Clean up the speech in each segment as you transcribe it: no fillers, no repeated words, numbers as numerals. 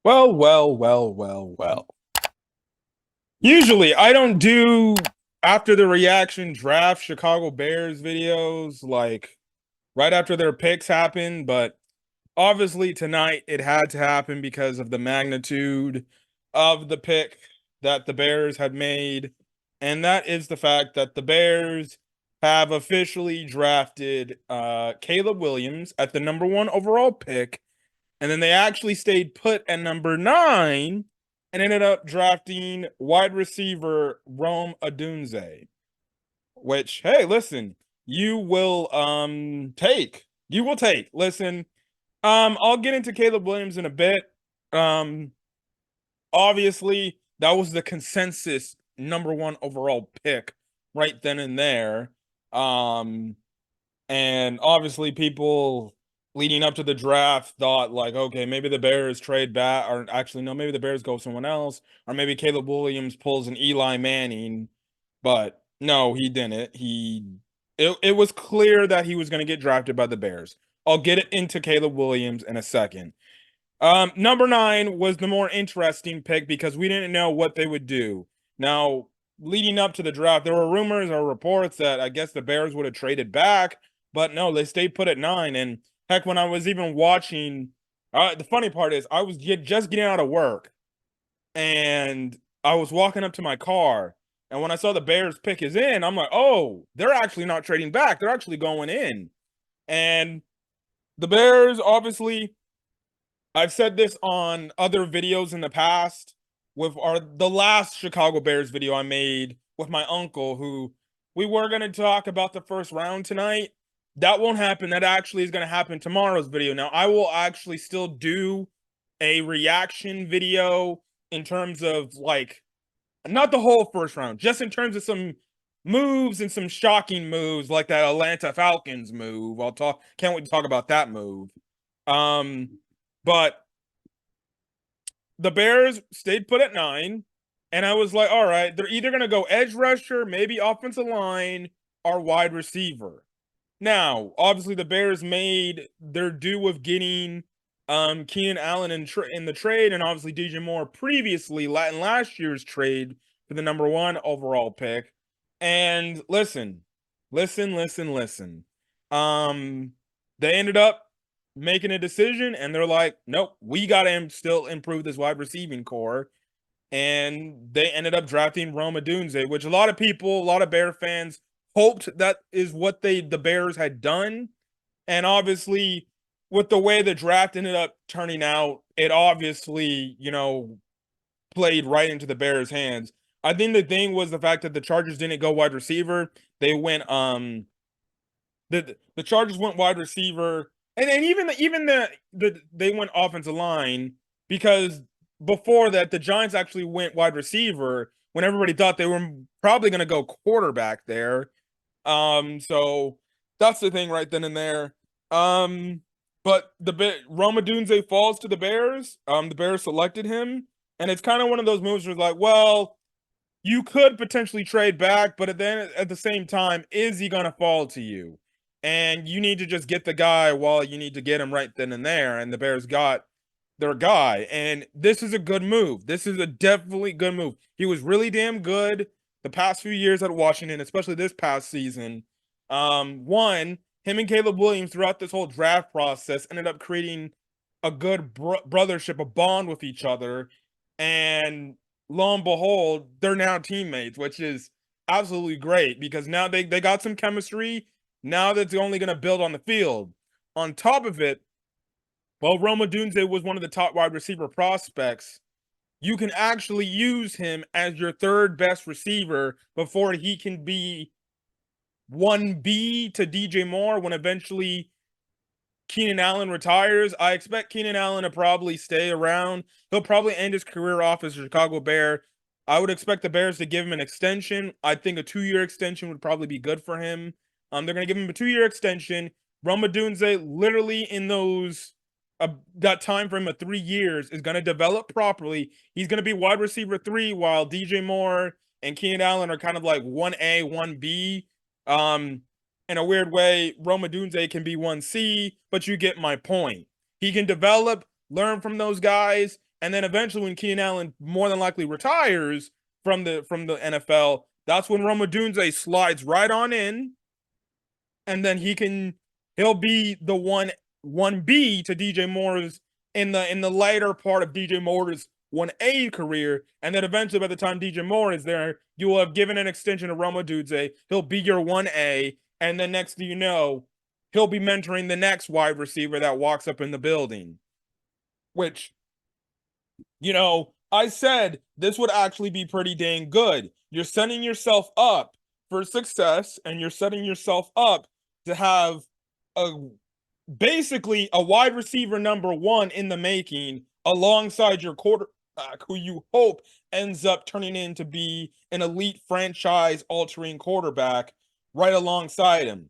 Well, well, well, well, well. Usually, I don't do after the reaction draft Chicago Bears videos like right after their picks happen, but obviously tonight it had to happen because of the magnitude of the pick that the Bears had made, and that is the fact that the Bears have officially drafted Caleb Williams at the number 1 overall pick. And then they actually stayed put at number 9 and ended up drafting wide receiver Rome Odunze, which, hey, listen, you will take. You will take. Listen, I'll get into Caleb Williams in a bit. Um, Obviously, that was the consensus number 1 overall pick right then and there. Um, and obviously, people leading up to the draft thought like, okay, maybe the Bears trade back, or actually, no, maybe the Bears go someone else, or maybe Caleb Williams pulls an Eli Manning. But no, he didn't. It was clear that he was going to get drafted by the Bears. I'll get into Caleb Williams in a second. Number 9 was the more interesting pick because we didn't know what they would do. Now, leading up to the draft, there were rumors or reports that I guess the Bears would have traded back, but no, they stayed put at 9. And heck, when I was even watching, the funny part is I was just getting out of work and I was walking up to my car. And when I saw the Bears pick is in, I'm like, oh, they're actually not trading back. They're actually going in. And the Bears obviously I've said this on other videos in the past with the last Chicago Bears video I made with my uncle who we were going to talk about the first round tonight. That won't happen. That actually is going to happen tomorrow's video. Now, I will actually still do a reaction video in terms of like not the whole first round, just in terms of some moves and some shocking moves like that Atlanta Falcons move. Can't wait to talk about that move. Um but the Bears stayed put at 9, and I was like, all right, they're either going to go edge rusher, maybe offensive line, or wide receiver. Now, obviously, the Bears made their due with getting Keenan Allen in the trade, and obviously DJ Moore previously in last year's trade for the number 1 overall pick. And listen. Um, they ended up making a decision, and they're like, nope, we got to still improve this wide receiving core. And they ended up drafting Rome Odunze, which a lot of people, a lot of Bear fans hoped that is what the Bears had done. And obviously, with the way the draft ended up turning out, it obviously, played right into the Bears' hands. I think the thing was the fact that the Chargers didn't go wide receiver. They went the Chargers went wide receiver, and even they went offensive line because before that the Giants actually went wide receiver when everybody thought they were probably going to go quarterback there. So that's the thing right then and there. But Roma Dunze falls to the Bears. The Bears selected him, and it's kind of one of those moves where it's like, well, you could potentially trade back, but then at the same time, is he gonna fall to you? And you need to just get the guy while you need to get him right then and there. And the Bears got their guy. And this is a good move. This is a definitely good move. He was really damn good the past few years at Washington, especially this past season. Him and Caleb Williams throughout this whole draft process ended up creating a good brothership, a bond with each other. And lo and behold, they're now teammates, which is absolutely great because now they got some chemistry. Now that's only going to build on the field. On top of it, while Roma Dunze was one of the top wide receiver prospects, you can actually use him as your third best receiver before he can be 1B to DJ Moore when eventually Keenan Allen retires. I expect Keenan Allen to probably stay around. He'll probably end his career off as a Chicago Bear. I would expect the Bears to give him an extension. I think a 2-year extension would probably be good for him. They're going to give him a 2-year extension. Roma Dunze, literally in that time frame of 3 years, is going to develop properly. He's going to be wide receiver 3, while DJ Moore and Keenan Allen are kind of like 1A, 1B. In a weird way, Roma Dunze can be 1C, but you get my point. He can develop, learn from those guys, And then eventually, when Keenan Allen more than likely retires from the NFL, that's when Rome Odunze slides right on in, and then he'll be the one B to DJ Moore's in the later part of DJ Moore's 1A career, and then eventually by the time DJ Moore is there, you will have given an extension to Rome Odunze. He'll be your 1A, and then next thing you know, he'll be mentoring the next wide receiver that walks up in the building. Which, I said this would actually be pretty dang good. You're setting yourself up for success, and you're setting yourself up to have a basically a wide receiver number one in the making alongside your quarterback, who you hope ends up turning in to be an elite franchise altering quarterback right alongside him.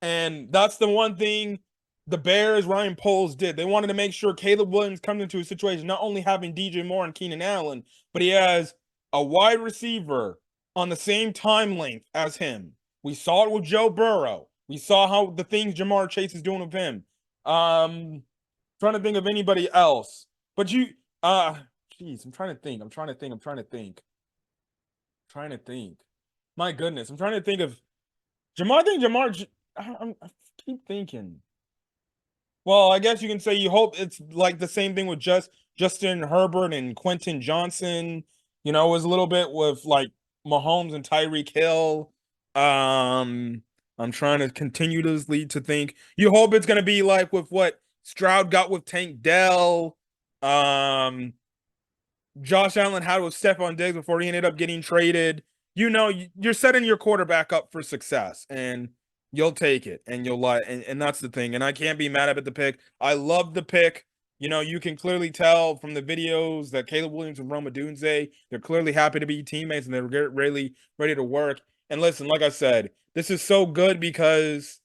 And that's the one thing the Bears, Ryan Poles did. They wanted to make sure Caleb Williams comes into a situation not only having DJ Moore and Keenan Allen, but he has a wide receiver on the same time length as him. We saw it with Joe Burrow. We saw how the things Jamar Chase is doing with him. Trying to think of anybody else. But jeez, I'm trying to think. My goodness, I'm trying to think of Jamar. I keep thinking. Well, I guess you can say you hope it's like the same thing with Justin Herbert and Quentin Johnson. It was a little bit with like Mahomes and Tyreek Hill. I'm trying to continuously to think. You hope it's gonna be like with what Stroud got with Tank Dell. Josh Allen had with Stephon Diggs before he ended up getting traded. You're setting your quarterback up for success, and you'll take it, and you'll lie, and that's the thing. And I can't be mad at the pick. I love the pick. You can clearly tell from the videos that Caleb Williams and Rome Odunze, they're clearly happy to be teammates, and they're really ready to work. And listen, like I said, this is so good because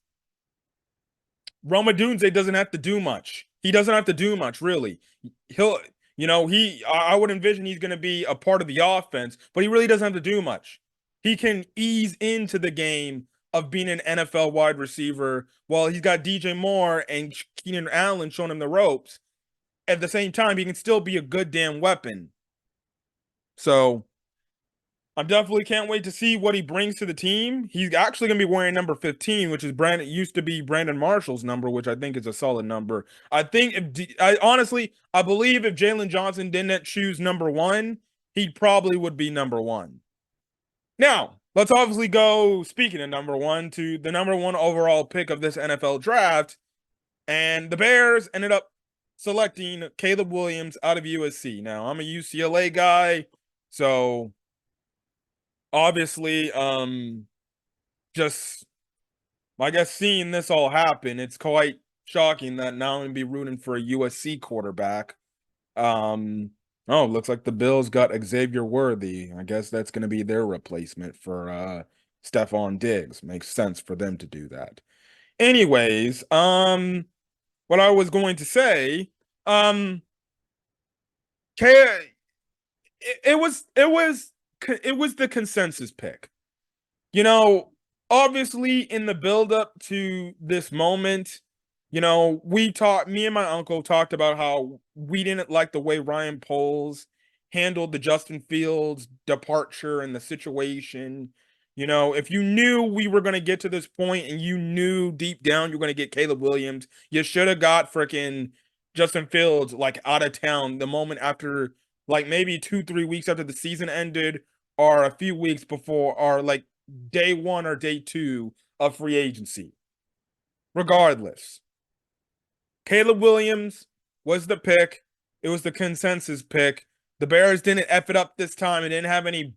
Rome Odunze doesn't have to do much. He doesn't have to do much, really. He'll, I would envision he's going to be a part of the offense, but he really doesn't have to do much. He can ease into the game of being an NFL wide receiver while he's got DJ Moore and Keenan Allen showing him the ropes. At the same time, he can still be a good damn weapon. So I definitely can't wait to see what he brings to the team. He's actually going to be wearing number 15, which is used to be Brandon Marshall's number, which I think is a solid number. I think I believe if Jalen Johnson didn't choose number 1, he probably would be number 1. Now, let's obviously go, speaking of number 1, to the number 1 overall pick of this NFL draft. And the Bears ended up selecting Caleb Williams out of USC. Now, I'm a UCLA guy, so obviously, just, I guess, seeing this all happen, it's quite shocking that now I'm going to be rooting for a USC quarterback. Looks like the Bills got Xavier Worthy. I guess that's going to be their replacement for Stephon Diggs. Makes sense for them to do that. Anyways, what I was going to say, it was the consensus pick. Obviously in the build up to this moment, me and my uncle talked about how we didn't like the way Ryan Poles handled the Justin Fields departure and the situation. If you knew we were going to get to this point and you knew deep down you were going to get Caleb Williams, you should have got freaking Justin Fields like out of town the moment after, like maybe 2-3 weeks after the season ended, or a few weeks before, or like day 1 or day 2 of free agency. Regardless, Caleb Williams was the pick. It was the consensus pick. The Bears didn't F it up this time and didn't have any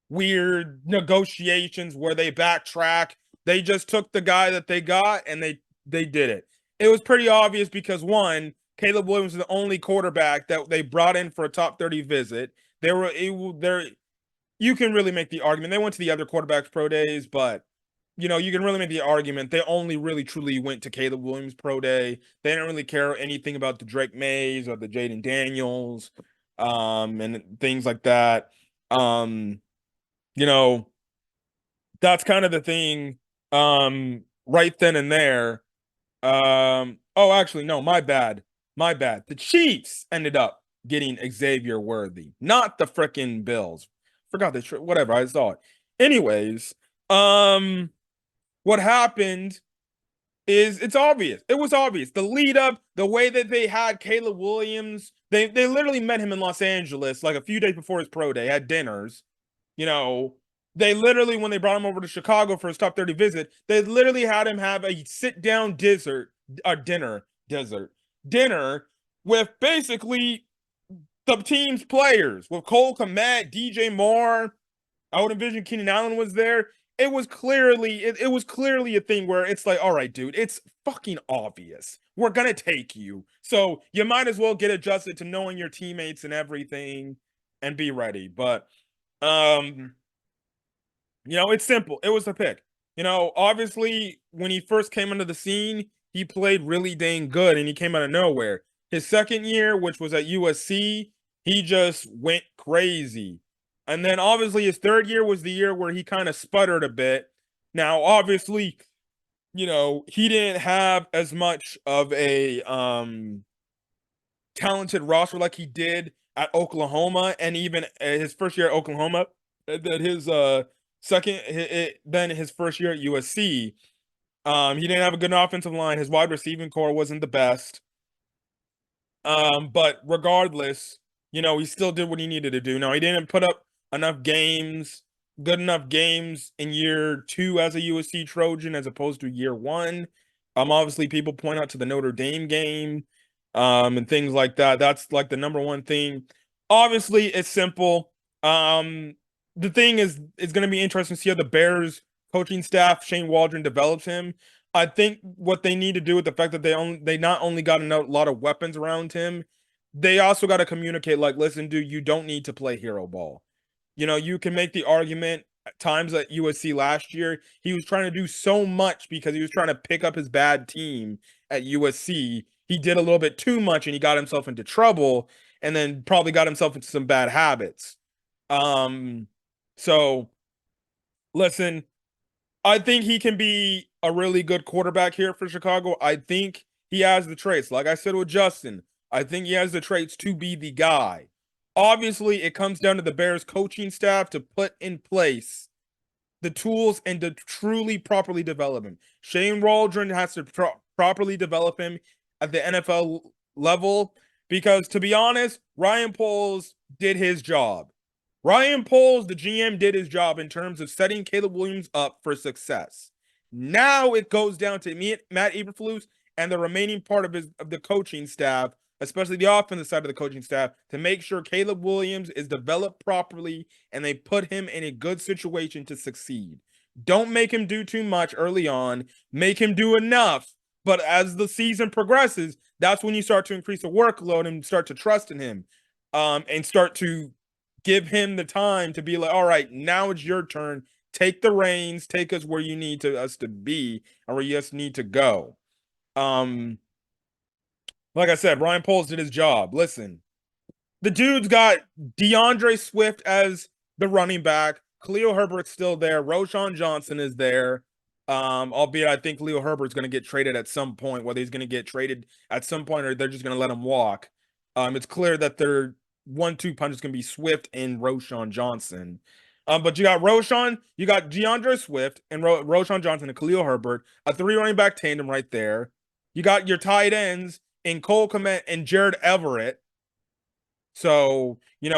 weird negotiations where they backtrack. They just took the guy that they got and they did it. It was pretty obvious because, one, Caleb Williams is the only quarterback that they brought in for a top 30 visit. You can really make the argument. They went to the other quarterbacks pro days, but you can really make the argument they only really truly went to Caleb Williams pro day. They didn't really care anything about the Drake Mays or the Jaden Daniels, and things like that. That's kind of the thing, right then and there. Actually, no, my bad. My bad. The Chiefs ended up getting Xavier Worthy, not the freaking Bills. Forgot the whatever. I saw it. Anyways, what happened is it's obvious. It was obvious. The lead up, the way that they had Caleb Williams, they literally met him in Los Angeles like a few days before his pro day, had dinners. You know, they literally, when they brought him over to Chicago for his top 30 visit, they literally had him have a sit down dinner with basically the team's players, with Cole Kmet, DJ Moore. I would envision Keenan Allen was there. It was clearly a thing where it's like, all right, dude, it's fucking obvious. We're gonna take you. So you might as well get adjusted to knowing your teammates and everything and be ready. But um, it's simple. It was a pick. Obviously, when he first came into the scene, he played really dang good and he came out of nowhere. His second year, which was at USC, he just went crazy. And then obviously his third year was the year where he kind of sputtered a bit. Now, obviously, he didn't have as much of a talented roster like he did at Oklahoma, and even his first year at Oklahoma, that his then his first year at USC. He didn't have a good offensive line. His wide receiving core wasn't the best. But regardless, he still did what he needed to do. Now, he didn't put up good enough games in year 2 as a USC Trojan as opposed to year 1. Obviously people point out to the Notre Dame game, and things like that. That's like the number one thing. Obviously, it's simple. The thing is, it's going to be interesting to see how the Bears coaching staff, Shane Waldron, develops him. I think what they need to do with the fact that they not only got a lot of weapons around him, they also got to communicate like, listen, dude, you don't need to play hero ball. You can make the argument at times at USC last year, he was trying to do so much because he was trying to pick up his bad team at USC. He did a little bit too much and he got himself into trouble and then probably got himself into some bad habits. So listen, I think he can be a really good quarterback here for Chicago. I think he has the traits. Like I said with Justin, I think he has the traits to be the guy. Obviously, it comes down to the Bears coaching staff to put in place the tools and to truly properly develop him. Shane Waldron has to properly develop him at the NFL level because, to be honest, Ryan Poles did his job. Ryan Poles, the GM, did his job in terms of setting Caleb Williams up for success. Now it goes down to Matt Eberflus and the remaining part of the coaching staff, especially the offensive side of the coaching staff, to make sure Caleb Williams is developed properly and they put him in a good situation to succeed. Don't make him do too much early on. Make him do enough. But as the season progresses, that's when you start to increase the workload and start to trust in him, and start to give him the time to be like, all right, now it's your turn. Take the reins. Take us where you need us to be and where you just need to go. Like I said, Ryan Poles did his job. Listen, the dude's got DeAndre Swift as the running back. Khalil Herbert's still there. Roschon Johnson is there. Albeit I think Khalil Herbert's going to get traded at some point, whether he's going to get traded at some point or they're just going to let him walk. It's clear that their 1-2 punch is going to be Swift and Roschon Johnson. But you got DeAndre Swift and Roschon Johnson and Khalil Herbert, a 3 running back tandem right there. You got your tight ends in Cole Kmet and Jared Everett. So,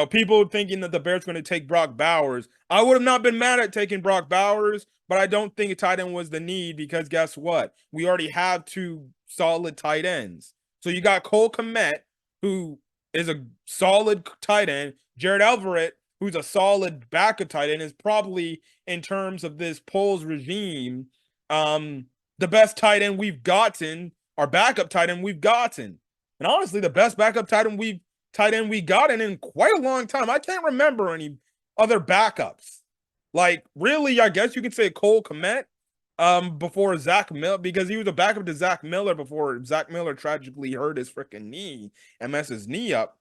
people thinking that the Bears going to take Brock Bowers. I would have not been mad at taking Brock Bowers, but I don't think a tight end was the need because guess what? We already have 2 solid tight ends. So you got Cole Kmet, who is a solid tight end. Jared Everett, who's a solid backup tight end, is probably, in terms of this Poles regime, the best tight end we've gotten, our backup tight end we've gotten. And honestly, the best backup tight end we gotten in quite a long time. I can't remember any other backups. Like, really, I guess you could say Cole Kmet before Zach Miller, because he was a backup to Zach Miller before Zach Miller tragically hurt his freaking knee and messed his knee up.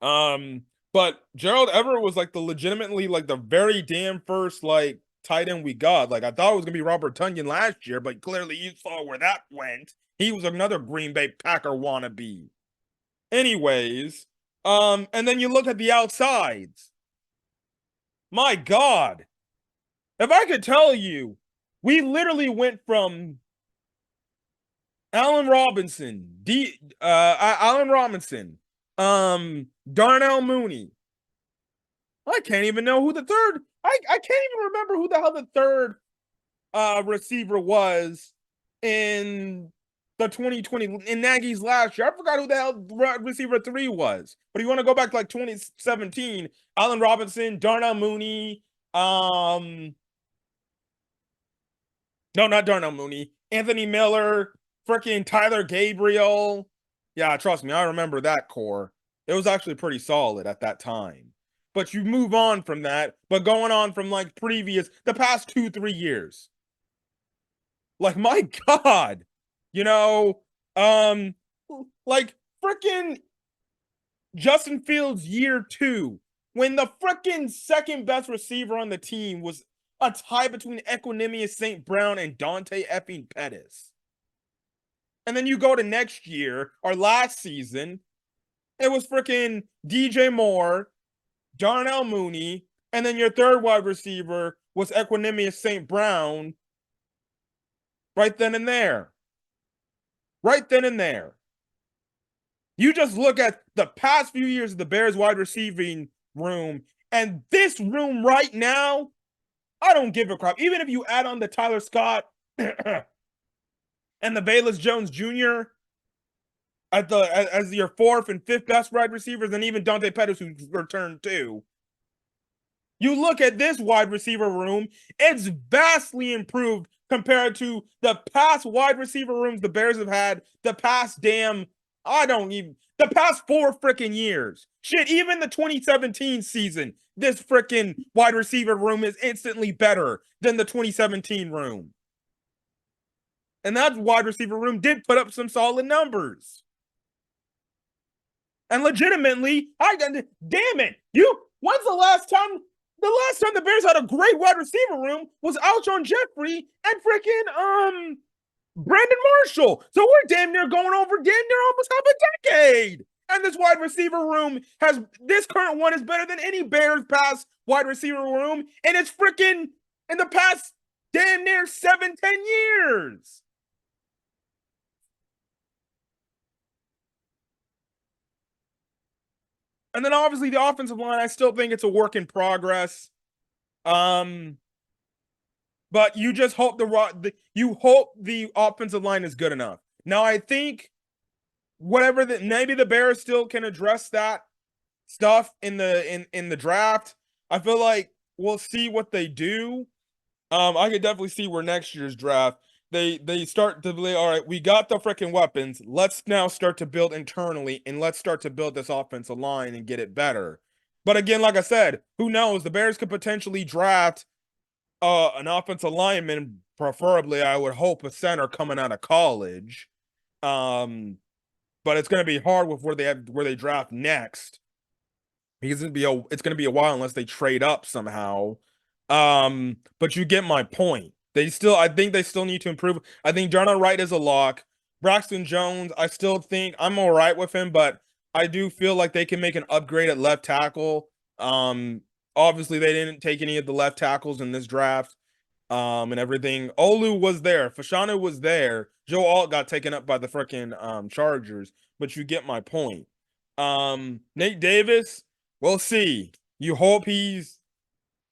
But Gerald Everett was like legitimately the very damn first tight end we got. Like, I thought it was gonna be Robert Tunyon last year, but clearly you saw where that went. He was another Green Bay Packer wannabe. Anyways, and then you look at the outsides. My God, if I could tell you, we literally went from Allen Robinson, Allen Robinson, Darnell Mooney. I can't even know who the third. I can't even remember who the hell the third receiver was in the 2020 in Nagy's last year. I forgot who the hell receiver 3 was. But you want to go back to like 2017, Allen Robinson, Darnell Mooney, no, not Darnell Mooney, Anthony Miller, freaking Tyler Gabriel. Yeah, trust me, I remember that core. It was actually pretty solid at that time. But you move on from that, but going on from like the past 2-3 years. Like, my God, you know, like freaking Justin Fields year 2, when the freaking second best receiver on the team was a tie between Equanimous St. Brown and Dante effing Pettis. And then you go to next year, or last season, it was freaking DJ Moore, Darnell Mooney, and then your third wide receiver was Equanimous St. Brown. Right then and there. Right then and there. You just look at the past few years of the Bears wide receiving room, and this room right now, I don't give a crap. Even if you add on the Tyler Scott and the Bayless Jones Jr. As your fourth and fifth best wide receivers, and even Dante Pettis, who returned too. You look at this wide receiver room, it's vastly improved compared to the past wide receiver rooms the Bears have had the past the past 4 freaking years. Shit, even the 2017 season, this freaking wide receiver room is instantly better than the 2017 room. And that wide receiver room did put up some solid numbers. And legitimately, damn it, when's the last time the Bears had a great wide receiver room was Alshon Jeffrey and freaking Brandon Marshall. So we're damn near almost half a decade. And this wide receiver room this current one is better than any Bears past wide receiver room. And it's freaking in the past damn near 7-10 years. And then obviously the offensive line, I still think it's a work in progress. But you just hope the offensive line is good enough. Now I think maybe the Bears still can address that stuff in the draft. I feel like we'll see what they do. I could definitely see where next year's draft they start to be, all right, we got the freaking weapons. Let's now start to build internally, and let's start to build this offensive line and get it better. But again, like I said, who knows? The Bears could potentially draft an offensive lineman, preferably, I would hope, a center coming out of college. But it's going to be hard with where they draft next, because it's going to be a while unless they trade up somehow. But you get my point. I think they still need to improve. I think Jarnell Wright is a lock. Braxton Jones, I still think I'm all right with him, but I do feel like they can make an upgrade at left tackle. Obviously they didn't take any of the left tackles in this draft. And everything. Olu was there. Fashanu was there. Joe Alt got taken up by the freaking Chargers, but you get my point. Nate Davis, we'll see. You hope he's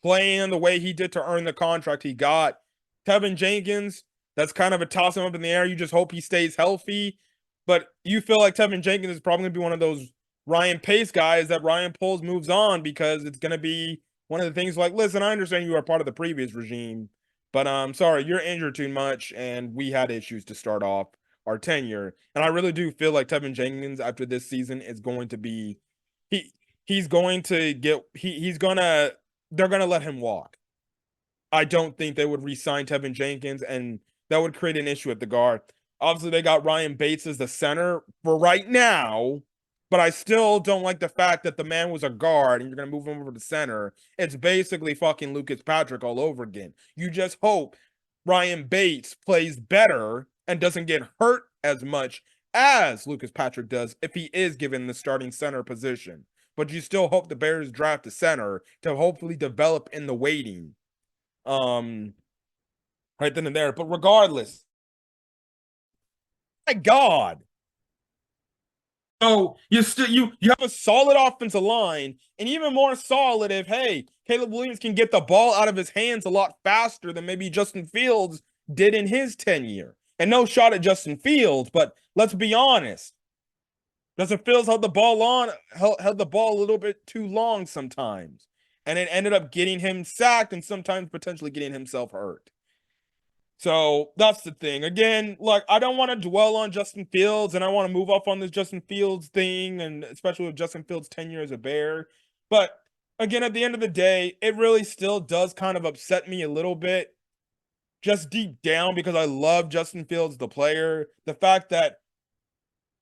playing the way he did to earn the contract he got. Tevin Jenkins, that's kind of a toss him up in the air. You just hope he stays healthy. But you feel like Tevin Jenkins is probably going to be one of those Ryan Pace guys that Ryan Poles moves on, because it's going to be one of the things like, listen, I understand you are part of the previous regime, but I'm sorry, you're injured too much, and we had issues to start off our tenure. And I really do feel like Tevin Jenkins after this season is going to be they're going to let him walk. I don't think they would re-sign Tevin Jenkins, and that would create an issue at the guard. Obviously, they got Ryan Bates as the center for right now. But I still don't like the fact that the man was a guard and you're going to move him over to center. It's basically fucking Lucas Patrick all over again. You just hope Ryan Bates plays better and doesn't get hurt as much as Lucas Patrick does if he is given the starting center position. But you still hope the Bears draft a center to hopefully develop in the waiting. Right then and there. But regardless, my God. So you have a solid offensive line, and even more solid if Caleb Williams can get the ball out of his hands a lot faster than maybe Justin Fields did in his tenure. And no shot at Justin Fields, but let's be honest. Justin Fields held the ball a little bit too long sometimes. And it ended up getting him sacked and sometimes potentially getting himself hurt. So that's the thing. Again, like, I don't want to dwell on Justin Fields, and I want to move off on this Justin Fields thing, and especially with Justin Fields' tenure as a Bear. But again, at the end of the day, it really still does kind of upset me a little bit, just deep down, because I love Justin Fields, the player. The fact that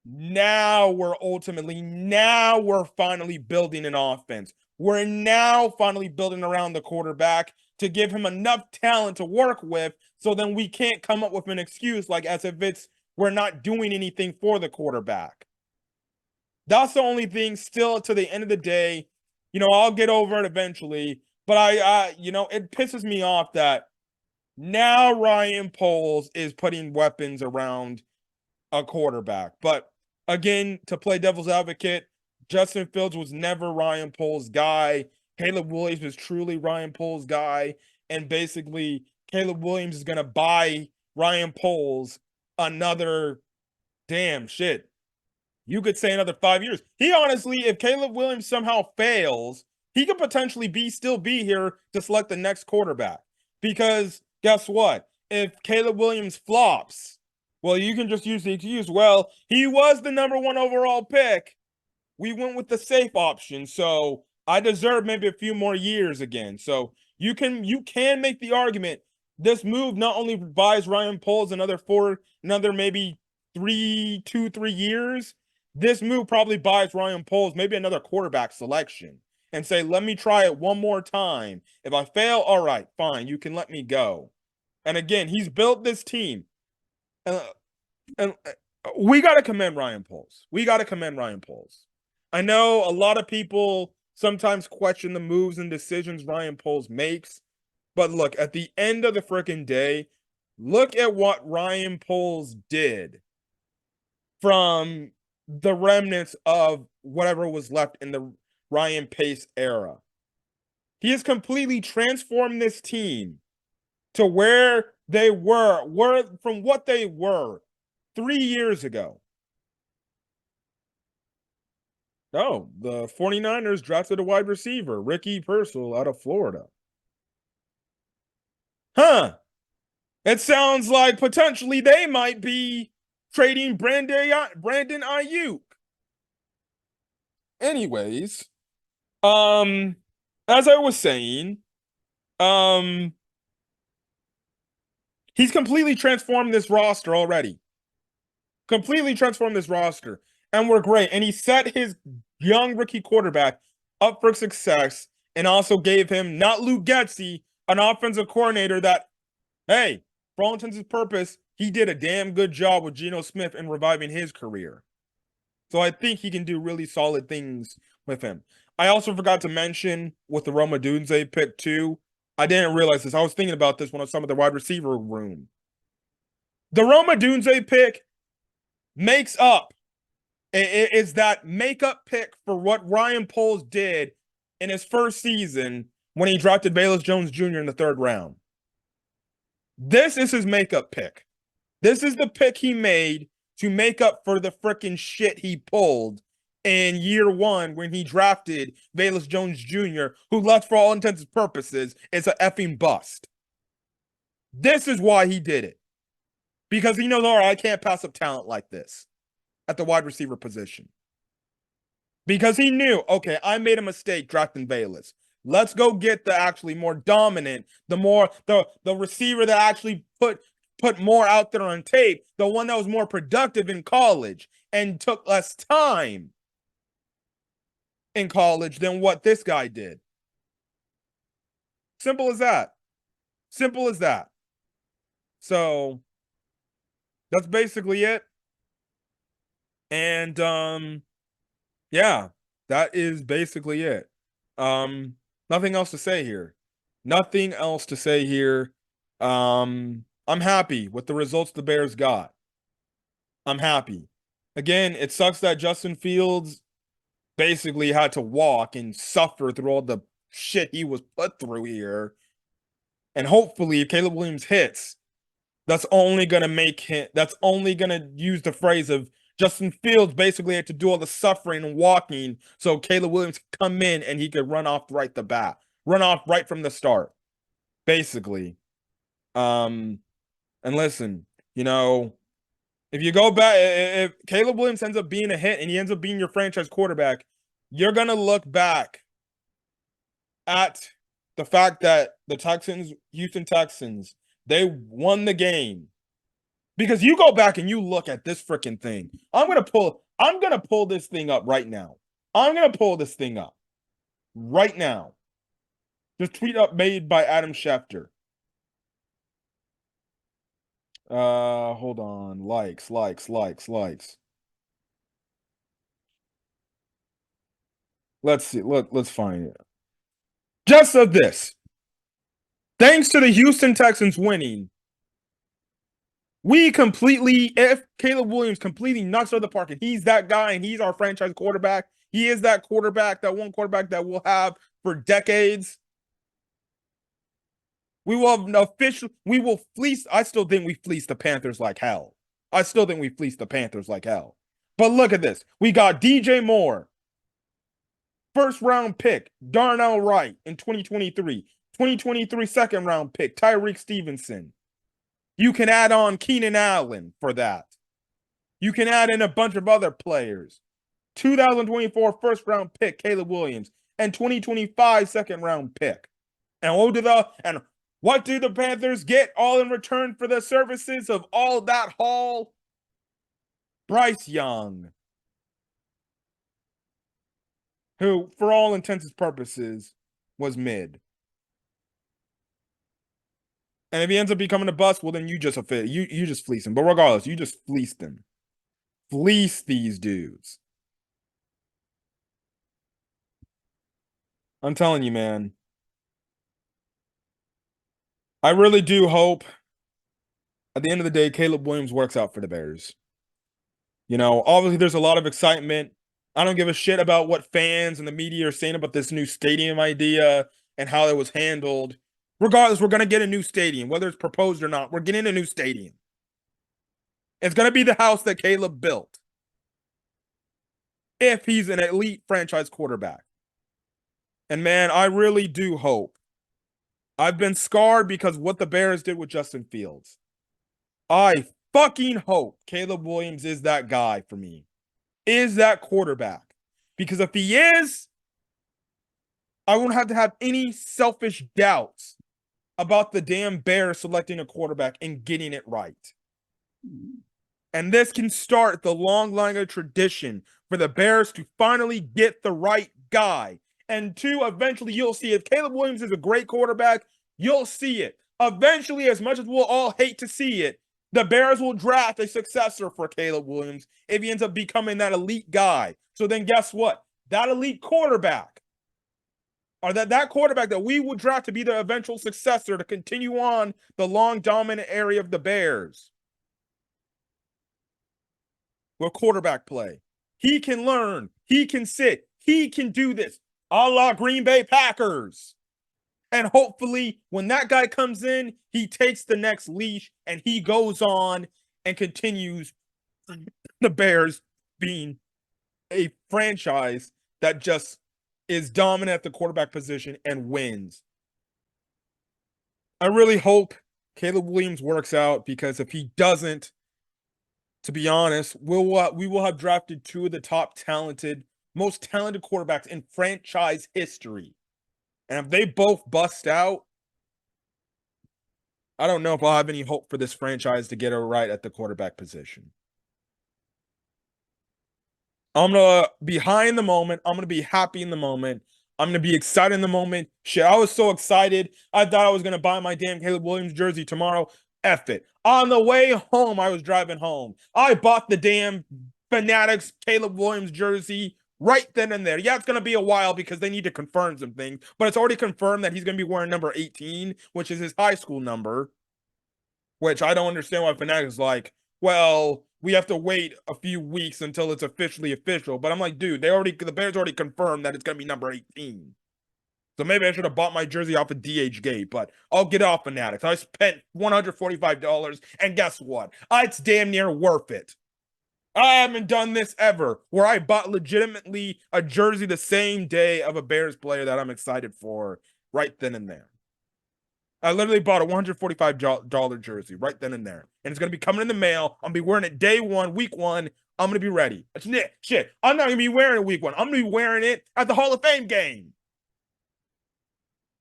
now we're finally building an offense. We're now finally building around the quarterback to give him enough talent to work with, so then we can't come up with an excuse like as if we're not doing anything for the quarterback. That's the only thing still to the end of the day. I'll get over it eventually, but it pisses me off that now Ryan Poles is putting weapons around a quarterback. But again, to play devil's advocate, Justin Fields was never Ryan Poles' guy. Caleb Williams was truly Ryan Poles' guy. And basically, Caleb Williams is going to buy Ryan Poles another, damn shit, you could say another 5 years. He honestly, if Caleb Williams somehow fails, he could potentially still be here to select the next quarterback. Because guess what? If Caleb Williams flops, well, you can just use the excuse, well, he was the number 1 overall pick. We went with the safe option, so I deserve maybe a few more years again. So you can make the argument this move not only buys Ryan Poles another maybe 3 years. This move probably buys Ryan Poles maybe another quarterback selection and say, let me try it one more time. If I fail, all right, fine, you can let me go. And again, he's built this team. And we got to commend Ryan Poles. I know a lot of people sometimes question the moves and decisions Ryan Poles makes, but look, at the end of the freaking day, look at what Ryan Poles did from the remnants of whatever was left in the Ryan Pace era. He has completely transformed this team to where they were from what they were 3 years ago. Oh, the 49ers drafted a wide receiver, Ricky Pearsall, out of Florida. Huh. It sounds like potentially they might be trading Brandon Ayuk. Anyways, as I was saying, he's completely transformed this roster already. And we're great. And he set his young rookie quarterback up for success and also gave him, not Luke Getsy, an offensive coordinator that, hey, for all intents and purposes, he did a damn good job with Geno Smith in reviving his career. So I think he can do really solid things with him. I also forgot to mention with the Rome Odunze pick too. I didn't realize this. I was thinking about this when I was talking about the wide receiver room. The Rome Odunze pick makes up. It is that makeup pick for what Ryan Poles did in his first season when he drafted Velus Jones Jr. in the 3rd round. This is his makeup pick. This is the pick he made to make up for the freaking shit he pulled in year 1 when he drafted Velus Jones Jr., who left for all intents and purposes is a effing bust. This is why he did it. Because he knows, all right, I can't pass up talent like this at the wide receiver position. Because he knew, okay, I made a mistake drafting Velus. Let's go get the actually more dominant, the receiver that actually put more out there on tape, the one that was more productive in college and took less time in college than what this guy did. Simple as that. Simple as that. So that's basically it. And yeah, that is basically it. Nothing else to say here. Nothing else to say here. I'm happy with the results the Bears got. I'm happy. Again, it sucks that Justin Fields basically had to walk and suffer through all the shit he was put through here. And hopefully, if Caleb Williams hits, that's only gonna make him. That's only gonna use the phrase of Justin Fields basically had to do all the suffering and walking, so Caleb Williams could come in and he could run off right the bat, run off right from the start, basically. And listen, you know, if you go back, if Caleb Williams ends up being a hit and he ends up being your franchise quarterback, you're gonna look back at the fact that the Texans, Houston Texans, they won the game. Because you go back and you look at this freaking thing. I'm gonna pull this thing up right now. I'm gonna pull this thing up right now. This tweet up made by Adam Schefter. Hold on. Likes. Let's see. Let's find it. Just of this. Thanks to the Houston Texans winning, if Caleb Williams completely knocks out of the park and he's that guy and he's our franchise quarterback, he is that quarterback, that one quarterback that we'll have for decades. We will have we will fleece. I still think we fleeced the Panthers like hell. But look at this. We got DJ Moore, first round pick, Darnell Wright in 2023. 2023 second round pick, Tyreek Stevenson. You can add on Keenan Allen for that. You can add in a bunch of other players. 2024 first round pick, Caleb Williams, and 2025 second round pick. And what do the Panthers get all in return for the services of all that haul? Bryce Young, who, for all intents and purposes, was mid. And if he ends up becoming a bust, well, then you just fleece him. But regardless, you just fleeced him. Fleece these dudes. I'm telling you, man. I really do hope at the end of the day, Caleb Williams works out for the Bears. You know, obviously there's a lot of excitement. I don't give a shit about what fans and the media are saying about this new stadium idea and how it was handled. Regardless, we're going to get a new stadium, whether it's proposed or not. We're getting a new stadium. It's going to be the house that Caleb built if he's an elite franchise quarterback. And man, I really do hope. I've been scarred because what the Bears did with Justin Fields. I fucking hope Caleb Williams is that guy for me. Is that quarterback. Because if he is, I won't have to have any selfish doubts about the damn Bears selecting a quarterback and getting it right. And this can start the long line of tradition for the Bears to finally get the right guy. And two, eventually you'll see if Caleb Williams is a great quarterback, you'll see it. Eventually, as much as we'll all hate to see it, the Bears will draft a successor for Caleb Williams if he ends up becoming that elite guy. So then guess what? That elite quarterback, or that quarterback that we will draft to be the eventual successor to continue on the long dominant area of the Bears. With quarterback play. He can learn. He can sit. He can do this. A la Green Bay Packers. And hopefully, when that guy comes in, he takes the next leash and he goes on and continues the Bears being a franchise that just is dominant at the quarterback position and wins. I really hope Caleb Williams works out, because if he doesn't, to be honest, we will have drafted two of the most talented quarterbacks in franchise history. And if they both bust out, I don't know if I'll have any hope for this franchise to get it right at the quarterback position. I'm gonna be high in the moment. I'm gonna be happy in the moment. I'm gonna be excited in the moment. Shit, I was so excited. I thought I was gonna buy my damn Caleb Williams jersey tomorrow. F it. On the way home, I was driving home. I bought the damn Fanatics Caleb Williams jersey right then and there. Yeah, it's gonna be a while because they need to confirm some things, but it's already confirmed that he's gonna be wearing number 18, which is his high school number. Which I don't understand why Fanatics is like, well, we have to wait a few weeks until it's officially official. But I'm like, dude, the Bears already confirmed that it's gonna be number 18. So maybe I should have bought my jersey off of DH Gate, but I'll get off Fanatics. I spent $145, and guess what? It's damn near worth it. I haven't done this ever, where I bought legitimately a jersey the same day of a Bears player that I'm excited for right then and there. I literally bought a $145 jersey right then and there. And it's going to be coming in the mail. I'm going to be wearing it day one, week one. I'm going to be ready. Shit, I'm not going to be wearing it week one. I'm going to be wearing it at the Hall of Fame game.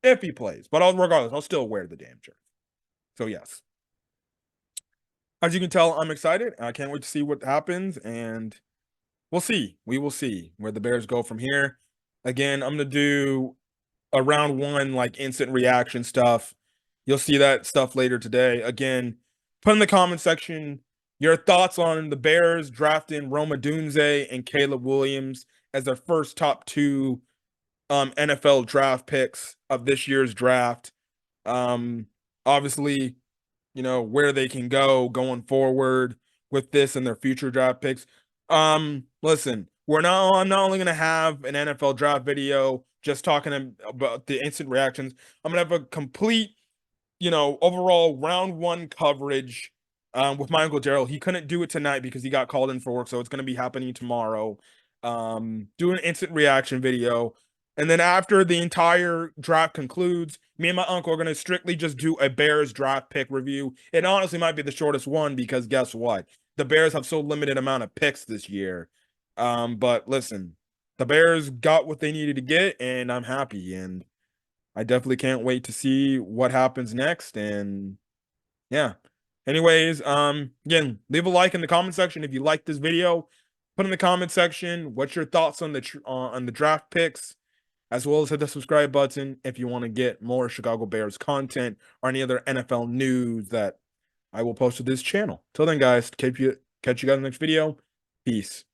If he plays. But regardless, I'll still wear the damn jersey. So, yes. As you can tell, I'm excited. I can't wait to see what happens. And we'll see. We will see where the Bears go from here. Again, I'm going to do a round one, like instant reaction stuff. You'll see that stuff later today. Again, put in the comment section your thoughts on the Bears drafting Rome Odunze and Caleb Williams as their first top two NFL draft picks of this year's draft. Obviously, where they can go going forward with this and their future draft picks. Listen, I'm not only gonna have an NFL draft video just talking about the instant reactions. I'm gonna have a complete, overall round one coverage with my Uncle Daryl. He couldn't do it tonight because he got called in for work, so it's gonna be happening tomorrow. Do an instant reaction video. And then after the entire draft concludes, me and my uncle are going to strictly just do a Bears draft pick review. It honestly might be the shortest one because guess what? The Bears have so limited amount of picks this year. But listen, the Bears got what they needed to get, and I'm happy. And I definitely can't wait to see what happens next. And yeah. Anyways, again, leave a like in the comment section if you like this video. Put in the comment section what's your thoughts on the draft picks, as well as hit the subscribe button if you want to get more Chicago Bears content or any other NFL news that I will post to this channel. Till then, guys, catch you guys in the next video. Peace.